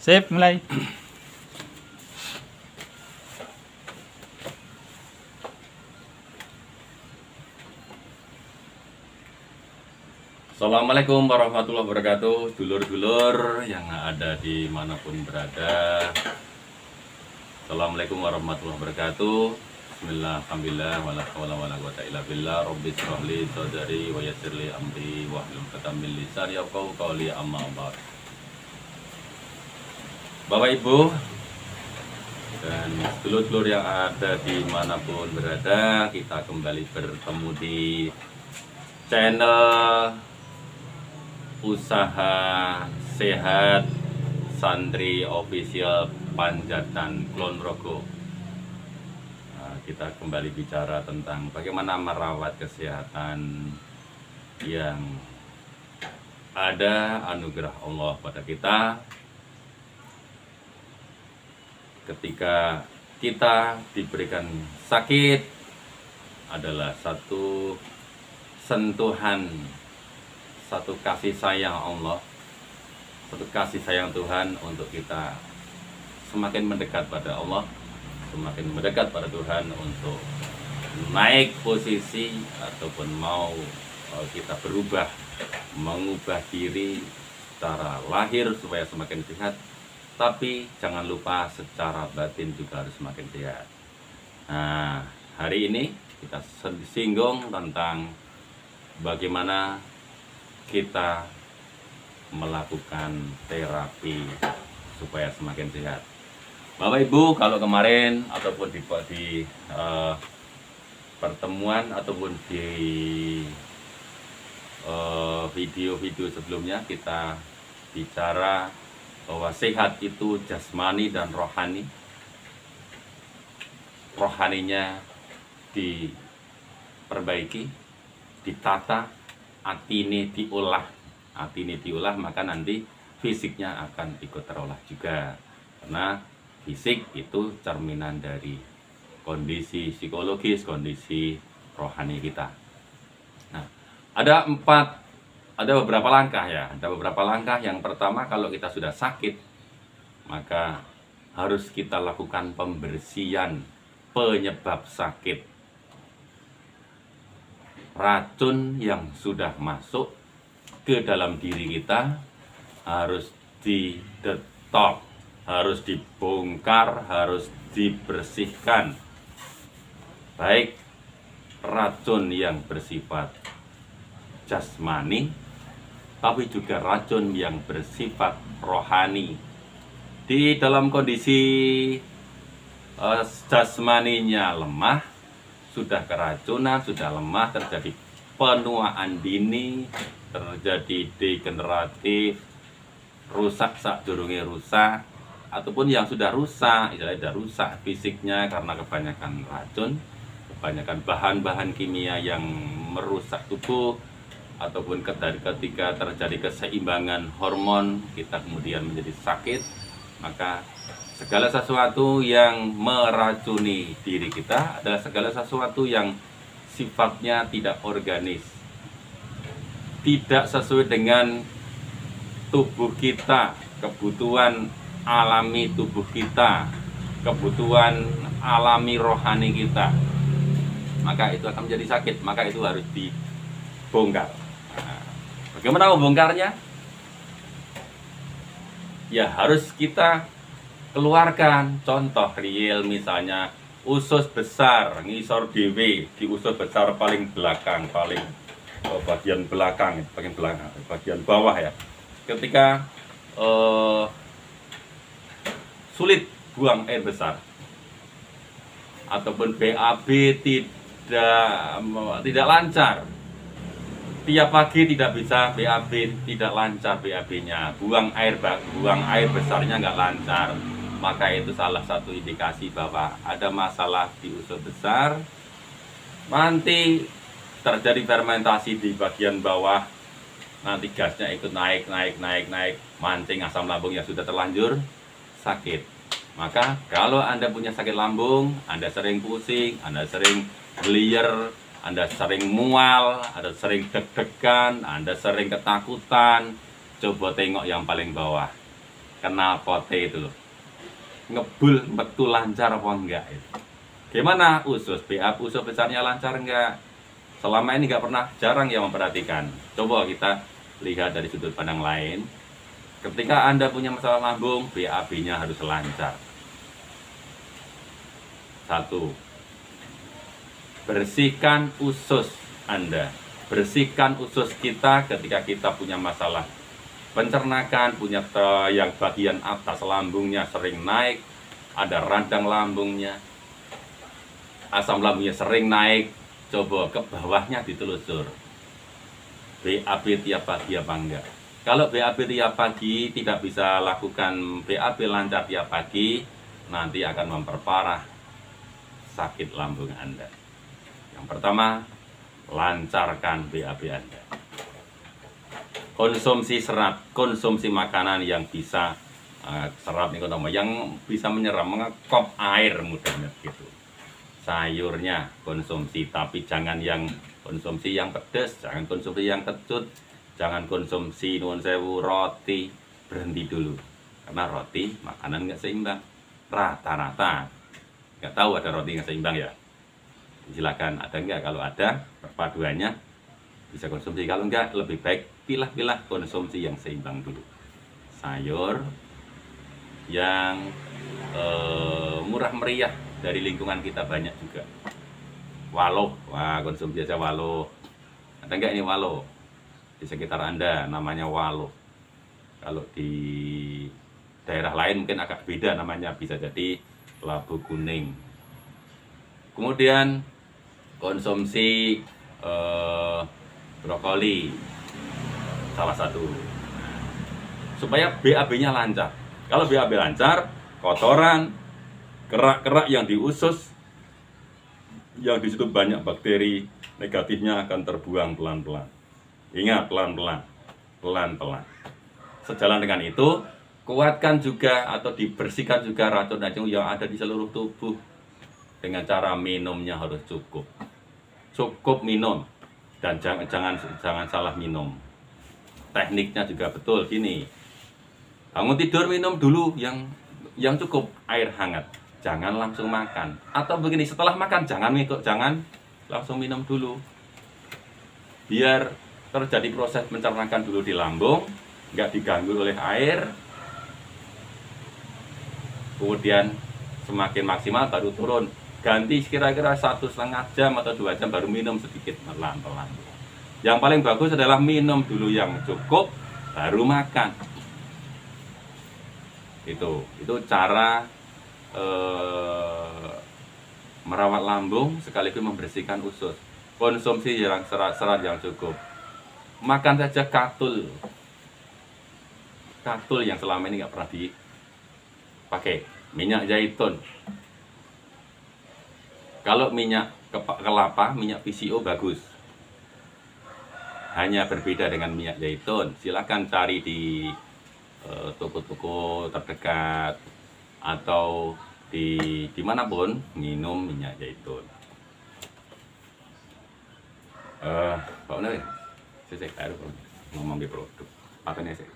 Sip, mulai. Assalamualaikum warahmatullahi wabarakatuh, dulur-dulur yang ada di manapun berada. Assalamualaikum warahmatullahi wabarakatuh. Bismillah, alhamdulillah, wala hawla wala quwwata illa billah. Rabbi shrah li sadri wa yassir li amri wahlul 'uqdatam min lisani yafqahu qawli, amma ba'd. Bapak Ibu dan dulur-dulur yang ada di manapun berada, kita kembali bertemu di channel Usaha Sehat Santri Official Panjatan Kulon Progo. Nah, kita kembali bicara tentang bagaimana merawat kesehatan yang ada anugerah Allah pada kita ketika kita diberikan sakit adalah satu sentuhan, satu kasih sayang Allah, satu kasih sayang Tuhan untuk kita semakin mendekat pada Allah, semakin mendekat pada Tuhan untuk naik posisi ataupun mau kita berubah, mengubah diri secara lahir supaya semakin sehat, tapi jangan lupa secara batin juga harus semakin sehat. Nah, hari ini kita singgung tentang bagaimana kita melakukan terapi supaya semakin sehat. Bapak Ibu, kalau kemarin ataupun di pertemuan ataupun di video-video sebelumnya kita bicara bahwa sehat itu jasmani dan rohani. Rohaninya diperbaiki, ditata, hati ini diolah, maka nanti fisiknya akan ikut terolah juga, karena fisik itu cerminan dari kondisi psikologis, kondisi rohani kita. Nah, ada beberapa langkah ya, Yang pertama, kalau kita sudah sakit, maka harus kita lakukan pembersihan penyebab sakit. Racun yang sudah masuk ke dalam diri kita harus didetop, harus dibongkar, harus dibersihkan. Baik racun yang bersifat jasmani, tapi juga racun yang bersifat rohani. Di dalam kondisi jasmaninya lemah, sudah keracunan, sudah lemah, terjadi penuaan dini, terjadi degeneratif, rusak sadurunge rusak, ataupun yang sudah rusak, istilahnya sudah rusak fisiknya karena kebanyakan racun, kebanyakan bahan-bahan kimia yang merusak tubuh, ataupun ketika terjadi keseimbangan hormon, kita kemudian menjadi sakit. Maka segala sesuatu yang meracuni diri kita adalah segala sesuatu yang sifatnya tidak organis, tidak sesuai dengan tubuh kita, kebutuhan alami tubuh kita, kebutuhan alami rohani kita. Maka itu akan menjadi sakit, maka itu harus dibongkar. Nah, bagaimana membongkarnya? Ya harus kita keluarkan. Contoh real, misalnya usus besar, ngisor dewe di usus besar paling belakang, bagian belakang, bagian bawah ya. Ketika sulit buang air besar, ataupun BAB tidak lancar, tiap pagi tidak bisa BAB, tidak lancar BAB-nya, buang air besarnya nggak lancar, maka itu salah satu indikasi bahwa ada masalah di usus besar. Nanti terjadi fermentasi di bagian bawah, nanti gasnya ikut naik, mancing asam lambung yang sudah terlanjur sakit. Maka kalau Anda punya sakit lambung, Anda sering pusing, Anda sering belier, Anda sering mual, Anda sering deg-degan, Anda sering ketakutan, coba tengok yang paling bawah. knalpote itu loh. Ngebul betul lancar apa enggak itu. Gimana usus BAB, usus besarnya lancar enggak? Selama ini enggak pernah, jarang yang memperhatikan. Coba kita lihat dari sudut pandang lain. Ketika Anda punya masalah lambung, BAB-nya harus lancar. 1. Bersihkan usus Anda. Bersihkan usus kita ketika kita punya masalah pencernakan, punya yang bagian atas lambungnya sering naik, ada radang lambungnya, asam lambungnya sering naik, coba ke bawahnya ditelusur. BAB tiap pagi apa enggak? Kalau BAB tiap pagi tidak bisa lakukan BAB lancar tiap pagi, nanti akan memperparah sakit lambung Anda. Yang pertama, lancarkan BAB Anda. Konsumsi serat, konsumsi makanan yang bisa serat yang bisa menyerap, mengekop air mudahnya gitu. Sayurnya konsumsi, tapi jangan yang konsumsi yang pedas, jangan konsumsi yang kecut, jangan konsumsi nuwun sewu roti, berhenti dulu. Karena roti makanan nggak seimbang, rata-rata. Nggak tahu ada roti nggak seimbang ya? Silakan, ada nggak? Kalau ada perpaduannya bisa konsumsi, kalau enggak lebih baik pilah-pilah konsumsi yang seimbang dulu. Sayur yang murah meriah dari lingkungan kita banyak juga. Walo, wah konsumsi aja walo. Ada enggak ini walo? Di sekitar Anda namanya walo. Kalau di daerah lain mungkin agak beda namanya, bisa jadi labu kuning. Kemudian konsumsi brokoli salah satu, supaya BAB-nya lancar. Kalau BAB lancar, kotoran, kerak-kerak yang di usus, yang di situ banyak bakteri negatifnya akan terbuang pelan-pelan. Ingat, pelan-pelan, pelan-pelan. Sejalan dengan itu, kuatkan juga atau dibersihkan juga racun-racun yang ada di seluruh tubuh dengan cara minumnya harus cukup. Cukup minum. Dan jangan salah minum. Tekniknya juga betul gini. Bangun tidur minum dulu yang cukup air hangat. Jangan langsung makan. Atau begini, setelah makan jangan langsung minum dulu. Biar terjadi proses mencernakan dulu di lambung, nggak diganggu oleh air. Kemudian semakin maksimal baru turun. Ganti kira-kira 1,5 jam atau 2 jam baru minum sedikit pelan-pelan. Yang paling bagus adalah minum dulu yang cukup baru makan. Itu cara merawat lambung sekaligus membersihkan usus. Konsumsi yang serat yang cukup. Makan saja katul yang selama ini nggak pernah dipakai. Minyak zaitun. Kalau minyak kelapa, minyak PCO bagus. Hanya berbeda dengan minyak zaitun. Silakan cari di toko-toko terdekat atau dimanapun minum minyak zaitun. Pak Unai, saya ngomong di produk. Apa nih sih?